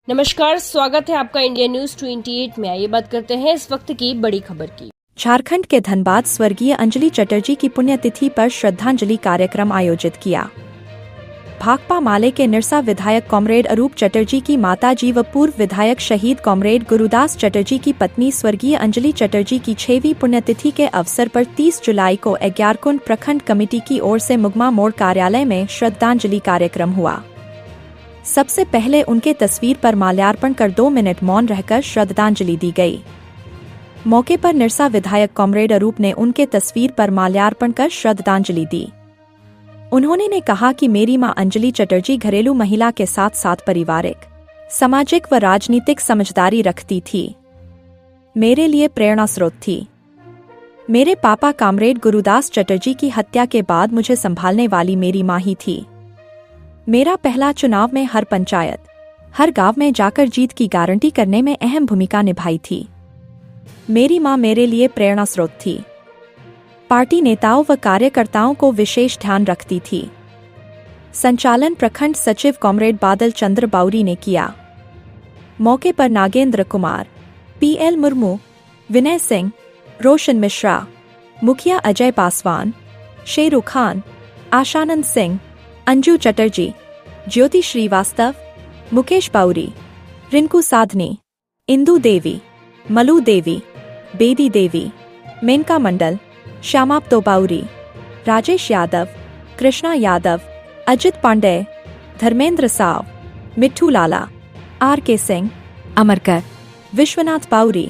नमस्कार, स्वागत है आपका इंडिया न्यूज 28 में। आइए बात करते हैं इस वक्त की बड़ी खबर की। झारखंड के धनबाद स्वर्गीय अंजलि चटर्जी की पुण्यतिथि पर श्रद्धांजलि कार्यक्रम आयोजित किया। भाकपा माले के निरसा विधायक कॉमरेड अरूप चटर्जी की माताजी व पूर्व विधायक शहीद कॉमरेड गुरुदास चटर्जी की पत्नी स्वर्गीय अंजलि चटर्जी की 6वीं पुण्यतिथि के अवसर पर 30 जुलाई को अग्यारकुंड प्रखंड कमेटी की ओर से मुगमा मोड़ कार्यालय में श्रद्धांजलि कार्यक्रम हुआ। सबसे पहले उनके तस्वीर पर माल्यार्पण कर 2 मिनट मौन रहकर श्रद्धांजलि दी गई। मौके पर निरसा विधायक कॉमरेड अरूप ने उनके तस्वीर पर माल्यार्पण कर श्रद्धांजलि दी। उन्होंने कहा कि मेरी मां अंजलि चटर्जी घरेलू महिला के साथ साथ पारिवारिक, सामाजिक व राजनीतिक समझदारी रखती थी। मेरे लिए प्रेरणा स्रोत थी। मेरे पापा कॉमरेड गुरुदास चटर्जी की हत्या के बाद मुझे संभालने वाली मेरी मां ही थी। मेरा पहला चुनाव में हर पंचायत, हर गांव में जाकर जीत की गारंटी करने में अहम भूमिका निभाई थी। मेरी मां मेरे लिए प्रेरणा स्रोत थी। पार्टी नेताओं व कार्यकर्ताओं को विशेष ध्यान रखती थी। संचालन प्रखंड सचिव कॉमरेड बादल चंद्र बाउरी ने किया। मौके पर नागेंद्र कुमार, PL मुर्मू, विनय सिंह, रोशन मिश्रा, मुखिया अजय पासवान, शेरू खान, आशानंद सिंह, अंजू चटर्जी, ज्योति श्रीवास्तव, मुकेश बाउरी, रिंकू साधनी, इंदू देवी, मलू देवी, बेदी देवी, मेनका मंडल, श्यामाप्तो बाउरी, राजेश यादव, कृष्णा यादव, अजित पांडे, धर्मेंद्र साव, मिट्ठू लाला, RK सिंह, अमरकर, विश्वनाथ बाउरी,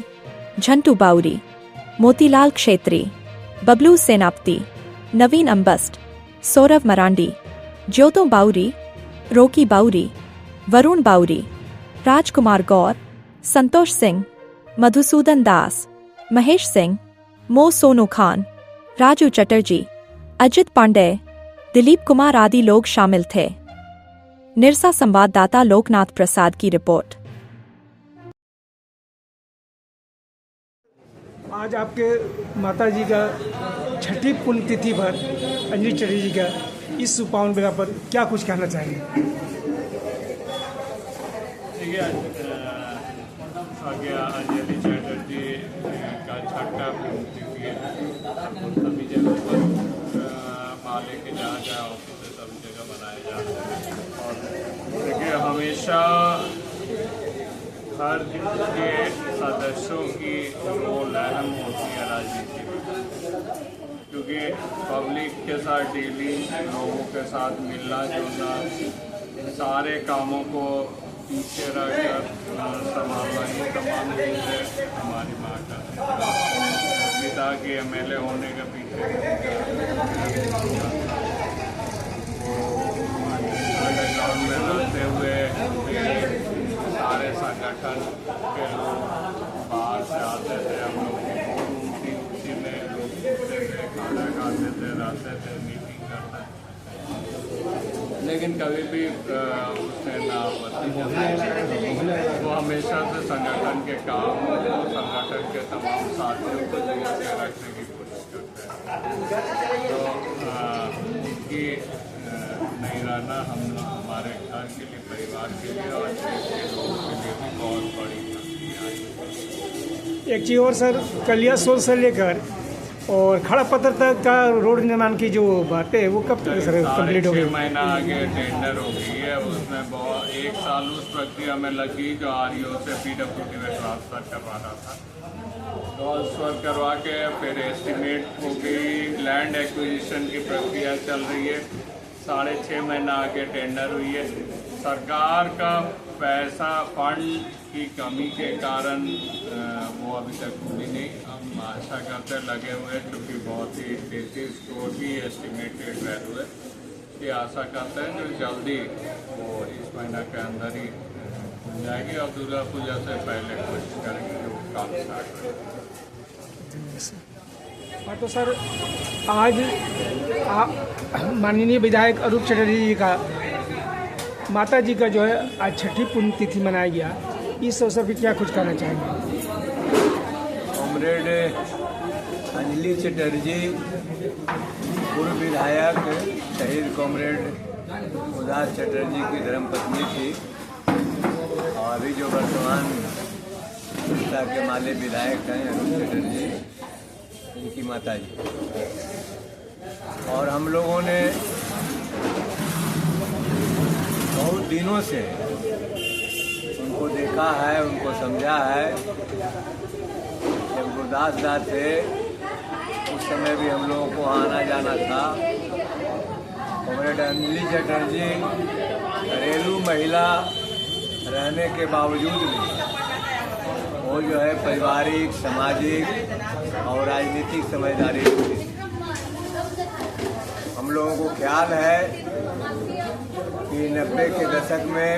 झंटू बाउरी, मोतीलाल क्षेत्री, बबलू सेनापति, नवीन अंबस्ट, सौरव मरांडी, ज्योतो बाउरी, रोकी बाउरी, वरुण बाउरी, राजकुमार गौर, संतोष सिंह, मधुसूदन दास, महेश सिंह, मो सोनू खान, राजू चटर्जी, अजित पांडे, दिलीप कुमार आदि लोग शामिल थे। निरसा संवाददाता लोकनाथ प्रसाद की रिपोर्ट। आज आपके माताजी का 6ठी पुण्यतिथि पर अंजलि चटर्जी का इस पावन बेला पर क्या कुछ कहना चाहेंगे? देखिए, अंजलि चटर्जी का 6ठा पुण्यतिथि है। सभी जगह पर माले के जहाँ जहाँ ऑफिस है सभी जगह मनाए जाते हैं। और देखिए, हमेशा हर के सदस्यों की रोल अहम होती है राजनीति में, क्योंकि पब्लिक के साथ डीलिंग, लोगों के साथ मिलना जुलना, सारे कामों को पीछे रखकर संभालना ही संभालने से हमारी माँ का पिता के MLA होने के पीछे अंडरग्राउंड में रहते हुए सारे संगठन के लोग बाहर से आते थे। हम लोग की बोर्ड थी, उसी में लोग घूमते थे, खाना खाते थे, रहते थे, मीटिंग करते थे। लेकिन कभी भी उसने ना आपत्ति जताई। वो हमेशा से संगठन के काम और संगठन के तमाम साथियों को जोड़ के रखने की कोशिश करते हैं। तो उनकी नहीं रहना हमारे घर के लिए, परिवार के लिए और देश के लोगों के लिए भी बहुत बड़ी है। एक चीज़ और सर, कलिया सोल से लेकर और खड़ा पत्थर तक का रोड निर्माण की जो बातें है वो कब तक सर कंप्लीट हो गई? 6 महीना आगे टेंडर हो गई है। उसमें बहुत 1 साल उस प्रक्रिया में लगी जो REO से PWD में ट्रांसफ़र करवाना था। ट्रांसफ़र करवा के फिर एस्टिमेट हो गई, लैंड एक्विजिशन की प्रक्रिया चल रही है। 6.5 महीना आगे टेंडर हुई है। सरकार का पैसा फंड की कमी के कारण वो अभी तक पूरी नहीं। हम आशा करते लगे हुए, क्योंकि बहुत ही 33 करोड़ की एस्टिमेटेड वैल्यू है, ये आशा करते हैं जो जल्दी वो इस महीना के अंदर ही हो जाएगी और दुर्गा पूजा से पहले कोशिश करेंगे जो काम स्टार्ट हो। हाँ, तो सर आज माननीय विधायक अरूप चटर्जी जी का माता जी का जो है आज 6ठी पुण्यतिथि मनाया गया। इस अवसर पर क्या कुछ कहना चाहेंगे? कॉमरेड अंजलि चटर्जी पूर्व विधायक शहीद कॉमरेड गुरुदास चटर्जी की धर्मपत्नी थी। और अभी जो वर्तमान उड़ीसा के माले विधायक हैं अरूप चटर्जी, इनकी माता जी। और हम लोगों ने बहुत दिनों से उनको देखा है, उनको समझा है। जब गुरदास दास थे उस समय भी हम लोगों को आना जाना था। कॉमरेड अंजलि चटर्जी घरेलू महिला रहने के बावजूद भी वो जो है पारिवारिक, सामाजिक और राजनीतिक समझदारी थी। हम लोगों को ख्याल है कि 90 के दशक में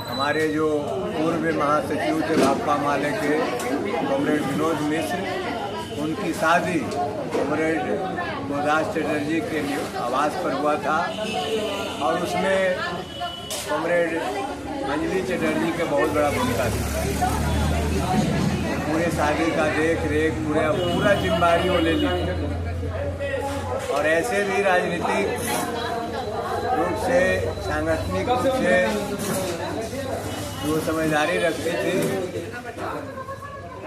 हमारे जो पूर्व महासचिव थे भाकपा माले के कॉमरेड विनोद मिश्र, उनकी शादी कॉमरेड गुरदास चटर्जी के आवास पर हुआ था और उसमें कॉमरेड अंजलि चटर्जी के बहुत बड़ा भूमिका थी। पूरे शादी का देख रेख पूरा जिम्मेदारी वो ले ली। और ऐसे भी राजनीतिक रूप से, सांगठनिक रूप से जो समझदारी रखती थी,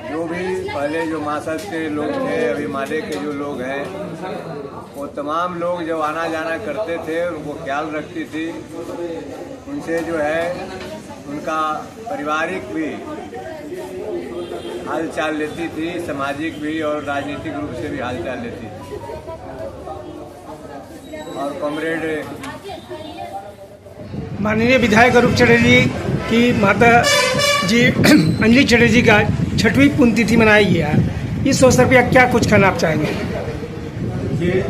जो भी पहले जो मासद के लोग थे, अभी माले के जो लोग हैं, वो तमाम लोग जब आना जाना करते थे उनको ख्याल रखती थी। उनसे जो है उनका पारिवारिक भी हाल चाल लेती थी, सामाजिक भी और राजनीतिक रूप से भी हाल चाल लेती थी। और कॉमरेड माननीय विधायक अरूप चटर्जी की माता जी अंजलि चटर्जी का 6वीं पुण्यतिथि मनाई गया। इस अवसर पर क्या कुछ कहना आप चाहेंगे? देखिए,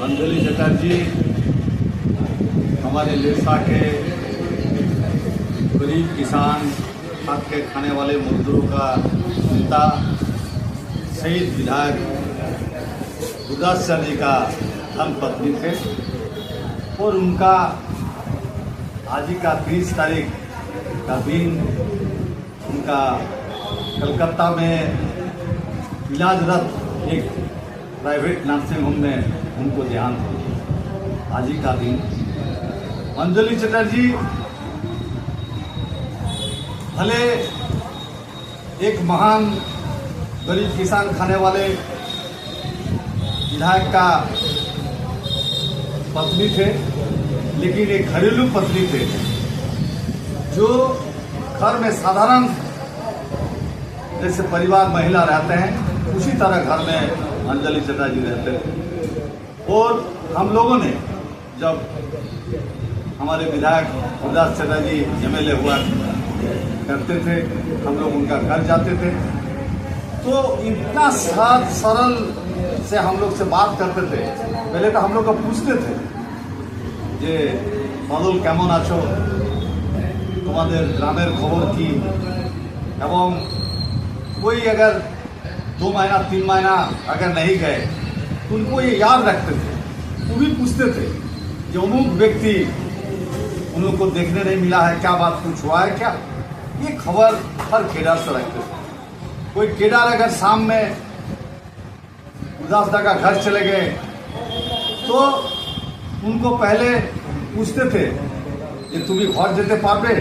अंजलि चटर्जी हमारे लेसा के गरीब किसान, हाथ के खाने वाले मजदूरों का नेता, शहीद विधायक गुरदास चटर्जी का धर्मपत्नी थे। और उनका आज ही का 30 तारीख का दिन उनका कलकत्ता में इलाजरत एक प्राइवेट नर्सिंग होम में उनको देहांत हो। आज ही का दिन अंजलि चटर्जी भले एक महान गरीब किसान खाने वाले विधायक का पत्नी थे, लेकिन एक घरेलू पत्नी थे जो घर में साधारण जैसे परिवार महिला रहते हैं उसी तरह घर में अंजलि चटर्जी रहते थे। और हम लोगों ने जब हमारे विधायक गुरदास चटर्जी एमएलए हुआ करते थे, हम लोग उनका घर जाते थे तो इतना सरल से हम लोग से बात करते थे। पहले तो हम लोग को पूछते थे যে বাদল কেমন আছো, তোমাদের গ্রামের খবর কি, এবং कोई अगर 2 महीना 3 महीना अगर नहीं गए तो उनको ये याद रखते थे। वो भी पूछते थे जो अमुक व्यक्ति उन लोग को देखने नहीं मिला है, क्या बात कुछ हुआ है क्या। ये खबर हर केदार से रखते थे। कोई केदार अगर शाम में गुरदास दा का घर चले गए तो उनको पहले पूछते थे कि তুমি ঘর যেতে পারবে,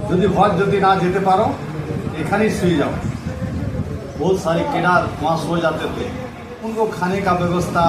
যদি না যেতে পারো এখানেই শুয়ে যাও। बहुत सारे केदार वहाँ सो जाते थे। उनको खाने का व्यवस्था